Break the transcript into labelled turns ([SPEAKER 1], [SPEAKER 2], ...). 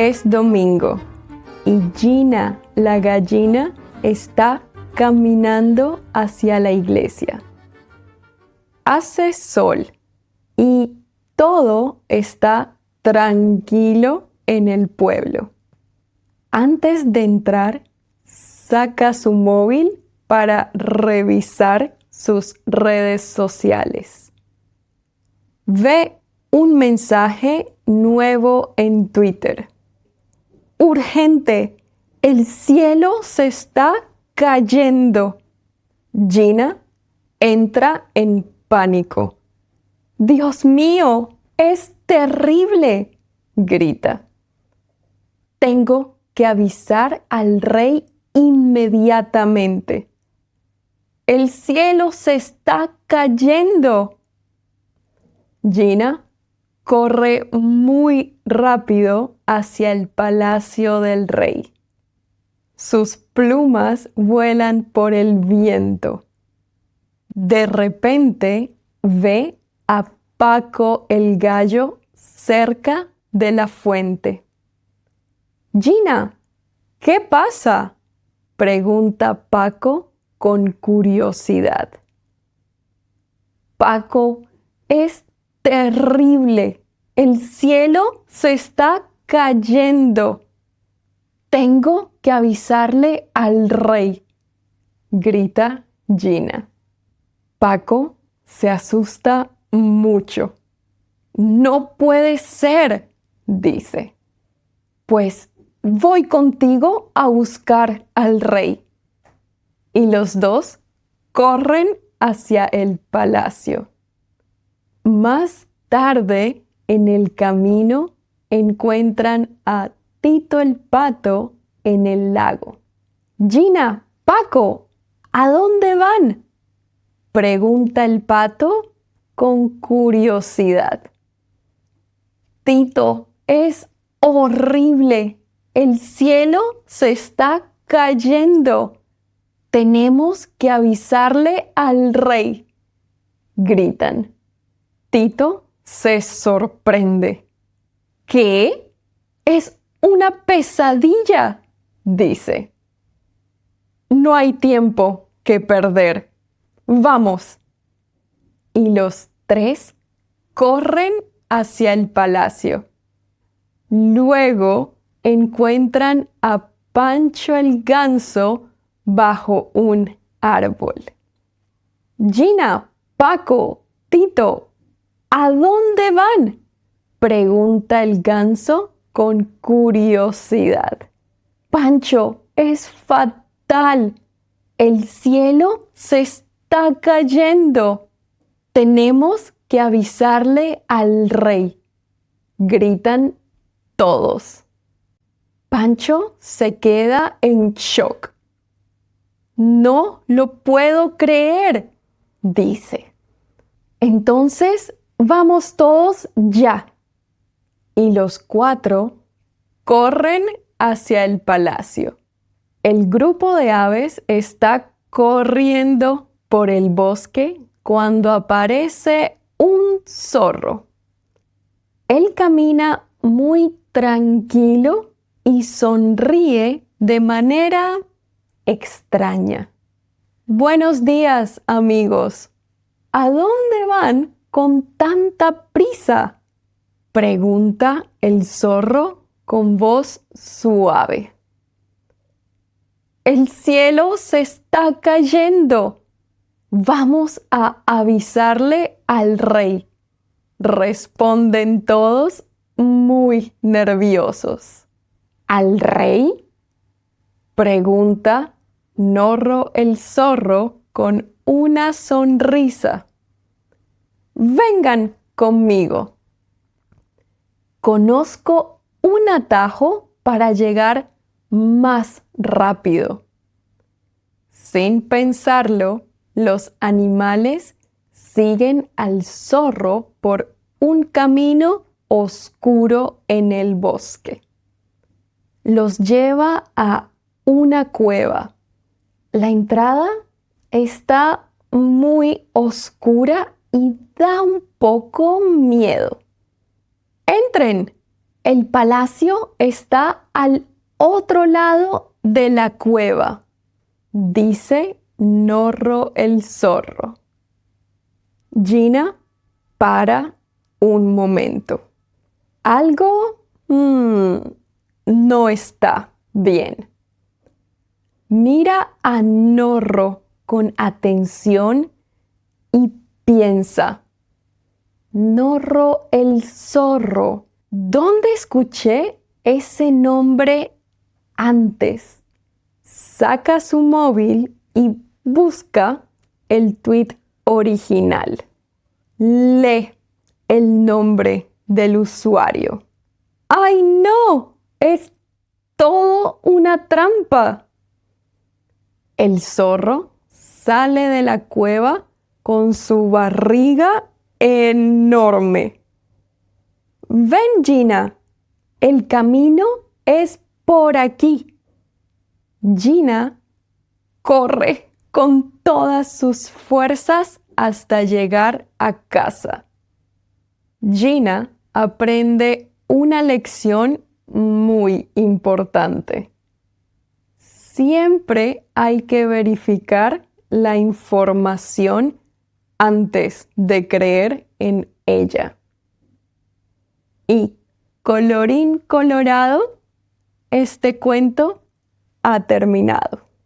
[SPEAKER 1] Es domingo y Gina, la gallina, está caminando hacia la iglesia. Hace sol y todo está tranquilo en el pueblo. Antes de entrar, saca su móvil para revisar sus redes sociales. Ve un mensaje nuevo en Twitter. ¡Urgente! ¡El cielo se está cayendo! Gina entra en pánico. ¡Dios mío! ¡Es terrible!, grita. Tengo que avisar al rey inmediatamente. ¡El cielo se está cayendo! Gina corre muy rápido hacia el palacio del rey. Sus plumas vuelan por el viento. De repente ve a Paco el gallo cerca de la fuente. Gina, ¿qué pasa?, pregunta Paco con curiosidad. Paco, es terrible. El cielo se está cayendo. Tengo que avisarle al rey, grita Gina. Paco se asusta mucho. No puede ser, dice. Pues voy contigo a buscar al rey. Y los dos corren hacia el palacio. Más tarde, en el camino, encuentran a Tito el pato en el lago. Gina, Paco, ¿a dónde van?, pregunta el pato con curiosidad. Tito, es horrible. El cielo se está cayendo. Tenemos que avisarle al rey, gritan. Tito se sorprende. ¿Qué? Es una pesadilla, dice. No hay tiempo que perder. Vamos. Y los tres corren hacia el palacio. Luego encuentran a Pancho el ganso bajo un árbol. Gina, Paco, Tito, ¿a dónde van?, pregunta el ganso con curiosidad. Pancho, es fatal. El cielo se está cayendo. Tenemos que avisarle al rey, gritan todos. Pancho se queda en shock. No lo puedo creer, dice. Entonces, vamos todos ya. Y los cuatro corren hacia el palacio. El grupo de aves está corriendo por el bosque cuando aparece un zorro. Él camina muy tranquilo y sonríe de manera extraña. Buenos días, amigos. ¿A dónde van con tanta prisa?, pregunta el zorro con voz suave. El cielo se está cayendo. Vamos a avisarle al rey, responden todos muy nerviosos. ¿Al rey?, pregunta Norro el zorro con una sonrisa. Vengan conmigo. Conozco un atajo para llegar más rápido. Sin pensarlo, los animales siguen al zorro por un camino oscuro en el bosque. Los lleva a una cueva. La entrada está muy oscura y da un poco miedo. ¡Entren! El palacio está al otro lado de la cueva, dice Norro el zorro. Gina para un momento. Algo no está bien. Mira a Norro con atención y piensa. Norro el zorro. ¿Dónde escuché ese nombre antes? Saca su móvil y busca el tweet original. Lee el nombre del usuario. ¡Ay, no! ¡Es todo una trampa! El zorro sale de la cueva con su barriga enorme. Ven, Gina, el camino es por aquí. Gina corre con todas sus fuerzas hasta llegar a casa. Gina aprende una lección muy importante. Siempre hay que verificar la información antes de creer en ella. Y, colorín colorado, este cuento ha terminado.